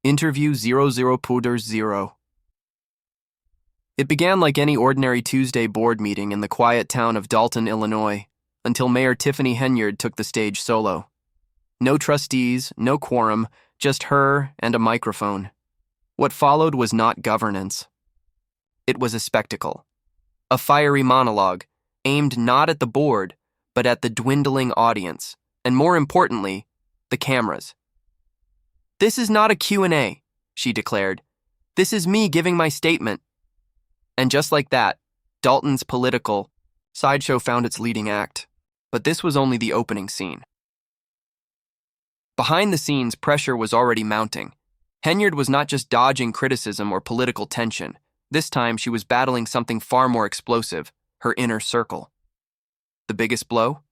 Interview 00.0. It began like any ordinary Tuesday board meeting in the quiet town of Dalton, Illinois, until Mayor Tiffany Henyard took the stage solo. No trustees, no quorum, just her and a microphone. What followed was not governance. It was a spectacle. A fiery monologue, aimed not at the board, but at the dwindling audience, and more importantly, the cameras. "This is not a Q&A, she declared. "This is me giving my statement." And just like that, Dalton's political sideshow found its leading act. But this was only the opening scene. Behind the scenes, pressure was already mounting. Henyard was not just dodging criticism or political tension. This time, she was battling something far more explosive, her inner circle. The biggest blow?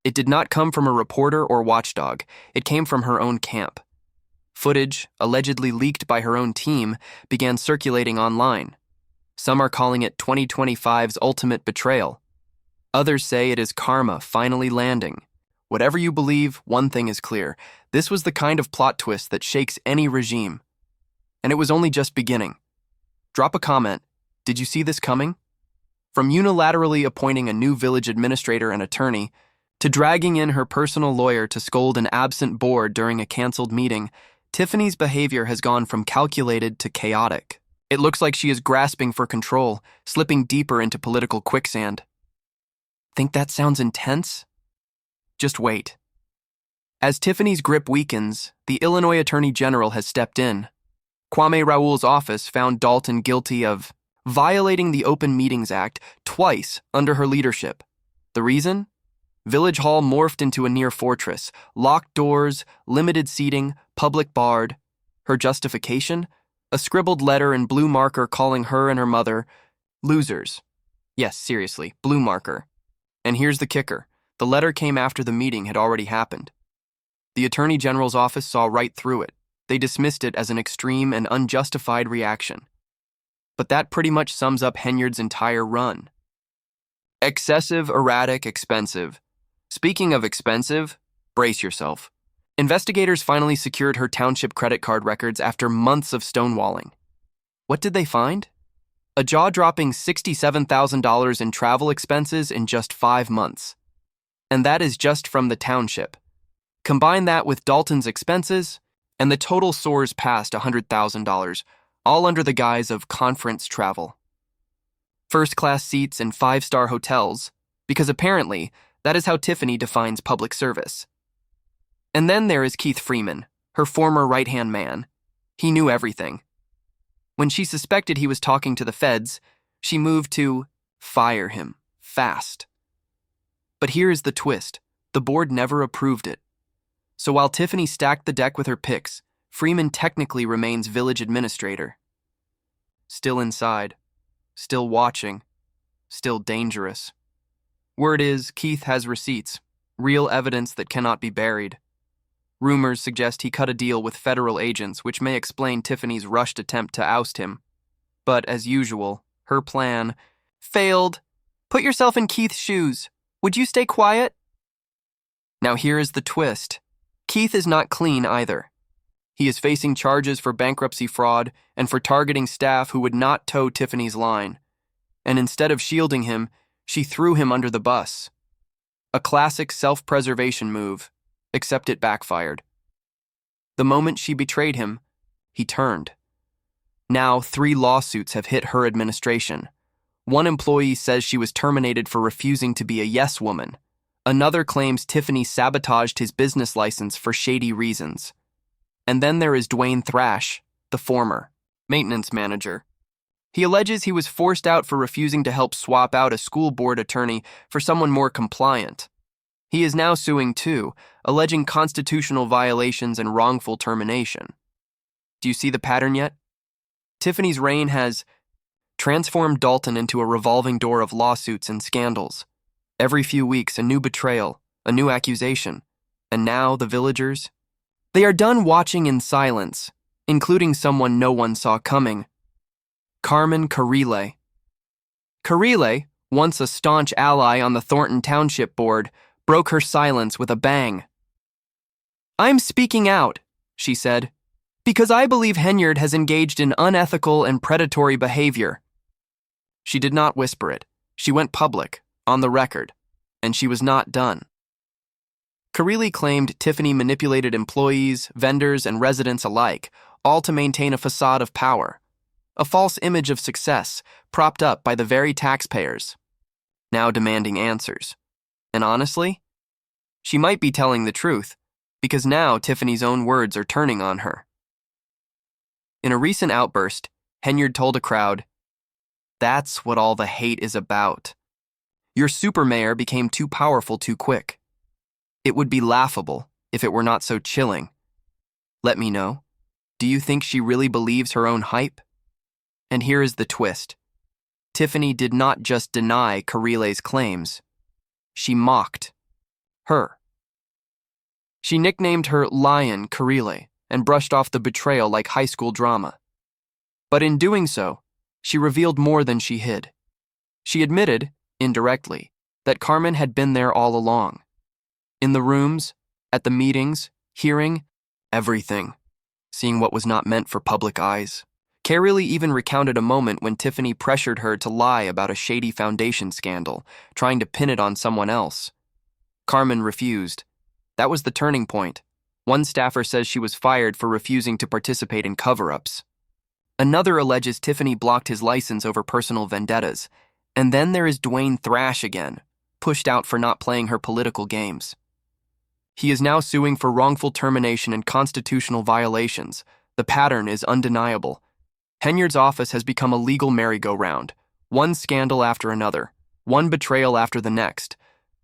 It did not come from a reporter or watchdog. It came from her own camp. Footage, allegedly leaked by her own team, began circulating online. Some are calling it 2025's ultimate betrayal. Others say it is karma finally landing. Whatever you believe, one thing is clear. This was the kind of plot twist that shakes any regime. And it was only just beginning. Drop a comment. Did you see this coming? From unilaterally appointing a new village administrator and attorney, to dragging in her personal lawyer to scold an absent board during a canceled meeting, Tiffany's behavior has gone from calculated to chaotic. It looks like she is grasping for control, slipping deeper into political quicksand. Think that sounds intense? Just wait. As Tiffany's grip weakens, the Illinois Attorney General has stepped in. Kwame Raoul's office found Dalton guilty of violating the Open Meetings Act twice under her leadership. The reason? Village Hall morphed into a near fortress, locked doors, limited seating, public barred. Her justification? A scribbled letter in blue marker calling her and her mother losers. Yes, seriously, blue marker. And here's the kicker. The letter came after the meeting had already happened. The Attorney General's office saw right through it. They dismissed it as an extreme and unjustified reaction. But that pretty much sums up Henyard's entire run. Excessive, erratic, expensive. Speaking of expensive, brace yourself. Investigators finally secured her township credit card records after months of stonewalling. What did they find? A jaw-dropping $67,000 in travel expenses in just 5 months. And that is just from the township. Combine that with Dalton's expenses, and the total soars past $100,000, all under the guise of conference travel. First-class seats in 5-star hotels, because apparently that is how Tiffany defines public service. And then there is Keith Freeman, her former right-hand man. He knew everything. When she suspected he was talking to the feds, she moved to fire him fast. But here is the twist. The board never approved it. So while Tiffany stacked the deck with her picks, Freeman technically remains village administrator. Still inside, still watching, still dangerous. Word is, Keith has receipts, real evidence that cannot be buried. Rumors suggest he cut a deal with federal agents, which may explain Tiffany's rushed attempt to oust him. But as usual, her plan failed. Put yourself in Keith's shoes. Would you stay quiet? Now here is the twist. Keith is not clean either. He is facing charges for bankruptcy fraud and for targeting staff who would not toe Tiffany's line. And instead of shielding him, she threw him under the bus. A classic self-preservation move, except it backfired. The moment she betrayed him, he turned. Now 3 lawsuits have hit her administration. One employee says she was terminated for refusing to be a yes woman. Another claims Tiffany sabotaged his business license for shady reasons. And then there is Dwayne Thrash, the former maintenance manager. He alleges he was forced out for refusing to help swap out a school board attorney for someone more compliant. He is now suing too, alleging constitutional violations and wrongful termination. Do you see the pattern yet? Tiffany's reign has transformed Dalton into a revolving door of lawsuits and scandals. Every few weeks, a new betrayal, a new accusation. And now the villagers? They are done watching in silence, including someone no one saw coming. Carmen Carrile. Carrile, once a staunch ally on the Thornton Township Board, broke her silence with a bang. "I'm speaking out," she said. Because I believe Henyard has engaged in unethical and predatory behavior. She did not whisper it. She went public, on the record, and she was not done. Carelli claimed Tiffany manipulated employees, vendors, and residents alike, all to maintain a facade of power, a false image of success propped up by the very taxpayers, now demanding answers. And honestly, she might be telling the truth, because now Tiffany's own words are turning on her. In a recent outburst, Henyard told a crowd, "That's what all the hate is about. Your super mayor became too powerful too quick. It would be laughable if it were not so chilling. Let me know. Do you think she really believes her own hype?" And here is the twist. Tiffany did not just deny Carelli's claims. She mocked her. She nicknamed her Lion Carelli and brushed off the betrayal like high school drama. But in doing so, she revealed more than she hid. She admitted, indirectly, that Carmen had been there all along. In the rooms, at the meetings, hearing everything, seeing what was not meant for public eyes. Carelli even recounted a moment when Tiffany pressured her to lie about a shady foundation scandal, trying to pin it on someone else. Carmen refused. That was the turning point. One staffer says she was fired for refusing to participate in cover-ups. Another alleges Tiffany blocked his license over personal vendettas. And then there is Dwayne Thrash again, pushed out for not playing her political games. He is now suing for wrongful termination and constitutional violations. The pattern is undeniable. Henyard's office has become a legal merry-go-round, one scandal after another, one betrayal after the next.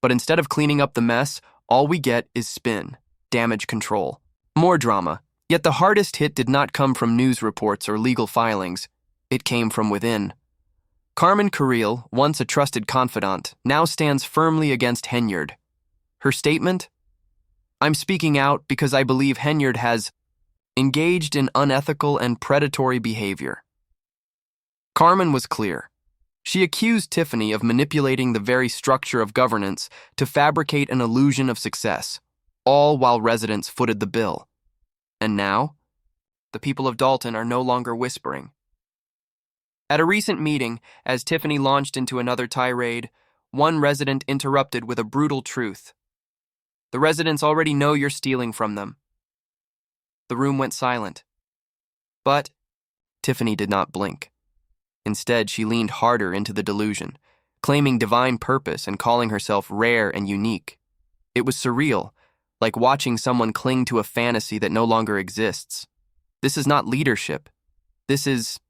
But instead of cleaning up the mess, all we get is spin, damage control, more drama. Yet the hardest hit did not come from news reports or legal filings. It came from within. Carmen Carelli, once a trusted confidant, now stands firmly against Henyard. Her statement? "I'm speaking out because I believe Henyard has engaged in unethical and predatory behavior." Carmen was clear. She accused Tiffany of manipulating the very structure of governance to fabricate an illusion of success, all while residents footed the bill. And now, the people of Dalton are no longer whispering. At a recent meeting, as Tiffany launched into another tirade, one resident interrupted with a brutal truth. "The residents already know you're stealing from them." The room went silent. But Tiffany did not blink. Instead, she leaned harder into the delusion, claiming divine purpose and calling herself rare and unique. It was surreal, like watching someone cling to a fantasy that no longer exists. This is not leadership. This is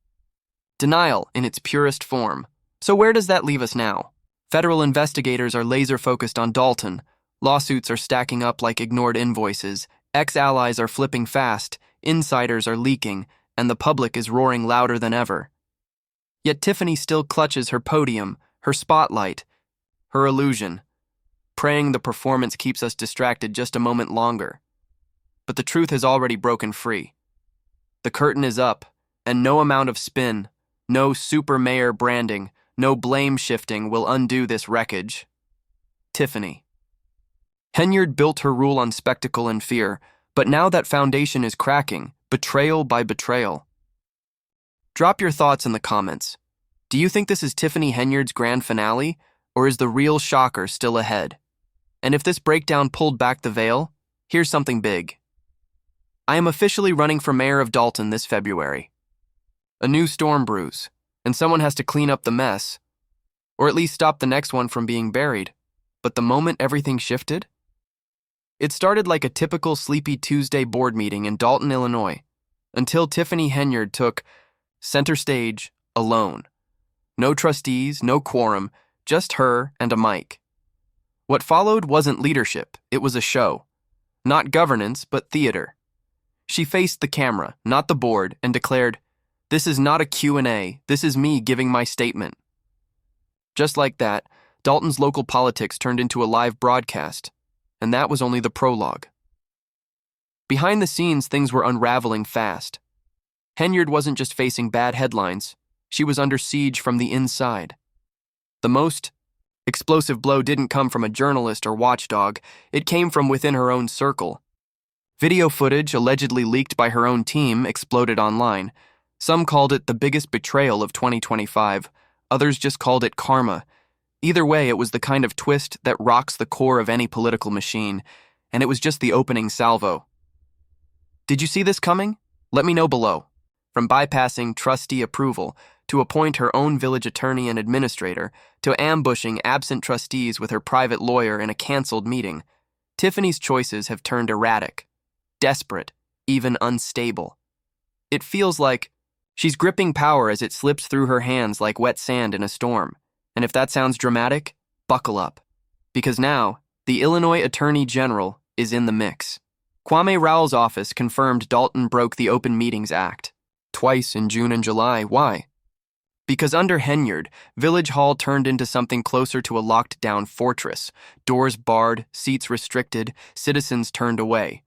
denial in its purest form. So where does that leave us now? Federal investigators are laser-focused on Dalton. Lawsuits are stacking up like ignored invoices. Ex-allies are flipping fast. Insiders are leaking. And the public is roaring louder than ever. Yet Tiffany still clutches her podium, her spotlight, her illusion, praying the performance keeps us distracted just a moment longer. But the truth has already broken free. The curtain is up, and no amount of spin, no super mayor branding, no blame shifting will undo this wreckage. Tiffany. Henyard built her rule on spectacle and fear, but now that foundation is cracking, betrayal by betrayal. Drop your thoughts in the comments. Do you think this is Tiffany Henyard's grand finale, or is the real shocker still ahead? And if this breakdown pulled back the veil, here's something big. I am officially running for mayor of Dalton this February. A new storm brews, and someone has to clean up the mess, or at least stop the next one from being buried. But the moment everything shifted? It started like a typical Sleepy Tuesday board meeting in Dalton, Illinois, until Tiffany Henyard took center stage alone. No trustees, no quorum, just her and a mic. What followed wasn't leadership, it was a show. Not governance, but theater. She faced the camera, not the board, and declared, "This is not a Q&A, this is me giving my statement." Just like that, Dalton's local politics turned into a live broadcast, and that was only the prologue. Behind the scenes, things were unraveling fast. Henyard wasn't just facing bad headlines, she was under siege from the inside. The most explosive blow didn't come from a journalist or watchdog, it came from within her own circle. Video footage, allegedly leaked by her own team, exploded online. Some called it the biggest betrayal of 2025. Others just called it karma. Either way, it was the kind of twist that rocks the core of any political machine, and it was just the opening salvo. Did you see this coming? Let me know below. From bypassing trustee approval, to appoint her own village attorney and administrator, to ambushing absent trustees with her private lawyer in a canceled meeting, Tiffany's choices have turned erratic, desperate, even unstable. It feels like she's gripping power as it slips through her hands like wet sand in a storm. And if that sounds dramatic, buckle up. Because now, the Illinois Attorney General is in the mix. Kwame Raoul's office confirmed Dalton broke the Open Meetings Act. Twice in June and July. Why? Because under Henyard, Village Hall turned into something closer to a locked-down fortress. Doors barred, seats restricted, citizens turned away.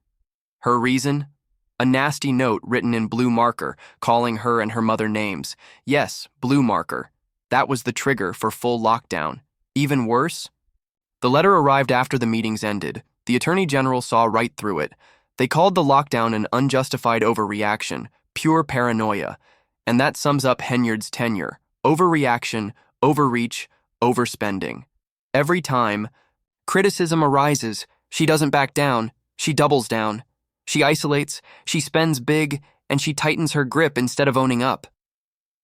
Her reason? A nasty note written in blue marker, calling her and her mother names. Yes, blue marker. That was the trigger for full lockdown. Even worse? The letter arrived after the meetings ended. The Attorney General saw right through it. They called the lockdown an unjustified overreaction, pure paranoia. And that sums up Henyard's tenure. Overreaction, overreach, overspending. Every time criticism arises, she doesn't back down, she doubles down. She isolates, she spends big, and she tightens her grip instead of owning up.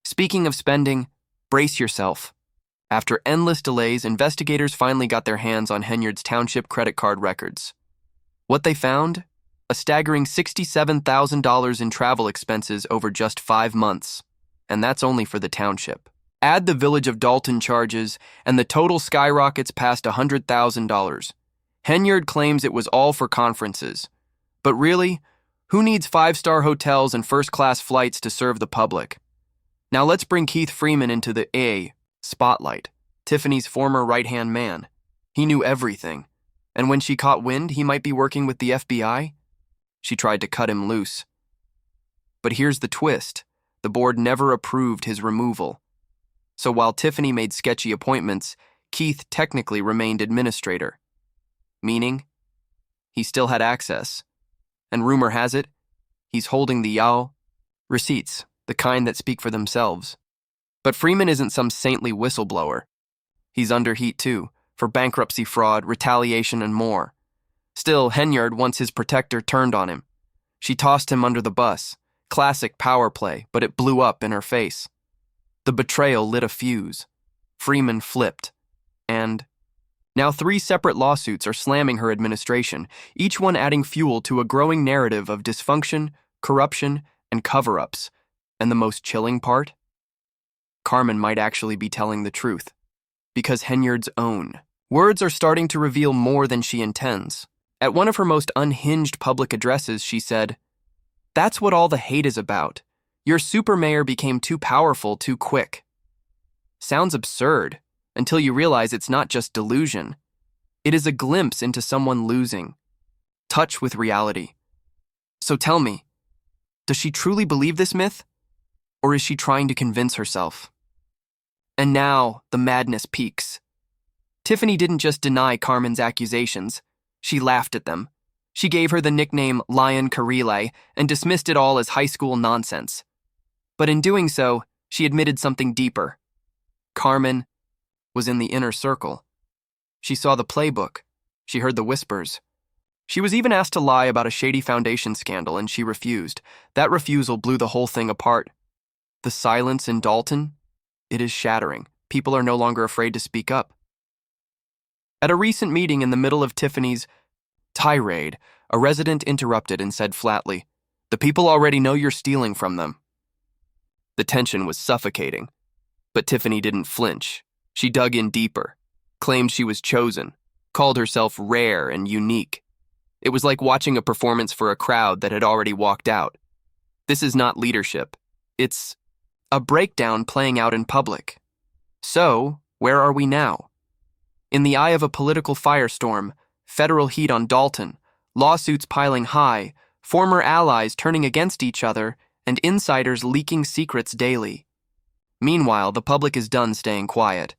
Speaking of spending, brace yourself. After endless delays, investigators finally got their hands on Henyard's township credit card records. What they found? A staggering $67,000 in travel expenses over just 5 months. And that's only for the township. Add the village of Dalton charges, and the total skyrockets past $100,000. Henyard claims it was all for conferences. But really, who needs 5-star hotels and first-class flights to serve the public? Now let's bring Keith Freeman into the spotlight. Tiffany's former right-hand man. He knew everything. And when she caught wind he might be working with the FBI, she tried to cut him loose. But here's the twist. The board never approved his removal. So while Tiffany made sketchy appointments, Keith technically remained administrator. Meaning, he still had access. And rumor has it, he's holding the receipts, the kind that speak for themselves. But Freeman isn't some saintly whistleblower. He's under heat too, for bankruptcy fraud, retaliation, and more. Still, Henyard, once his protector, turned on him. She tossed him under the bus. Classic power play, but it blew up in her face. The betrayal lit a fuse. Freeman flipped. And now 3 separate lawsuits are slamming her administration, each one adding fuel to a growing narrative of dysfunction, corruption, and cover-ups. And the most chilling part? Carmen might actually be telling the truth. Because Henyard's own. Words are starting to reveal more than she intends. At one of her most unhinged public addresses, she said, "That's what all the hate is about. Your super mayor became too powerful too quick." Sounds absurd, until you realize it's not just delusion. It is a glimpse into someone losing touch with reality. So tell me, does she truly believe this myth? Or is she trying to convince herself? And now, the madness peaks. Tiffany didn't just deny Carmen's accusations. She laughed at them. She gave her the nickname Lion Karile and dismissed it all as high school nonsense. But in doing so, she admitted something deeper. Carmen was in the inner circle. She saw the playbook. She heard the whispers. She was even asked to lie about a shady foundation scandal, and she refused. That refusal blew the whole thing apart. The silence in Dalton? It is shattering. People are no longer afraid to speak up. At a recent meeting in the middle of Tiffany's tirade, a resident interrupted and said flatly, "The people already know you're stealing from them." The tension was suffocating. But Tiffany didn't flinch. She dug in deeper, claimed she was chosen, called herself rare and unique. It was like watching a performance for a crowd that had already walked out. This is not leadership. It's a breakdown playing out in public. So, where are we now? In the eye of a political firestorm, federal heat on Dalton, lawsuits piling high, former allies turning against each other, and insiders leaking secrets daily. Meanwhile, the public is done staying quiet.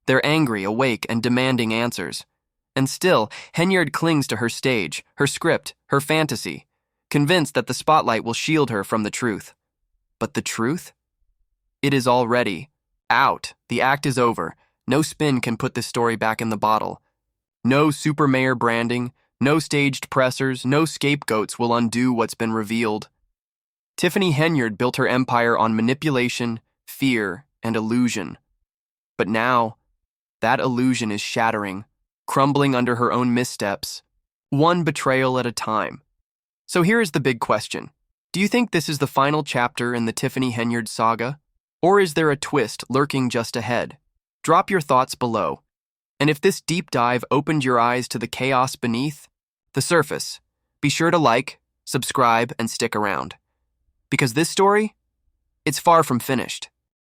They're angry, awake, and demanding answers. And still, Henyard clings to her stage, her script, her fantasy. convinced that the spotlight will shield her from the truth. But the truth? It is already out. The act is over. No spin can put this story back in the bottle. No super mayor branding, no staged pressers, no scapegoats will undo what's been revealed. Tiffany Henyard built her empire on manipulation, fear, and illusion. But now, that illusion is shattering, crumbling under her own missteps, one betrayal at a time. So here is the big question. Do you think this is the final chapter in the Tiffany Henyard saga? Or is there a twist lurking just ahead? Drop your thoughts below. And if this deep dive opened your eyes to the chaos beneath the surface, be sure to like, subscribe, and stick around. Because this story, it's far from finished.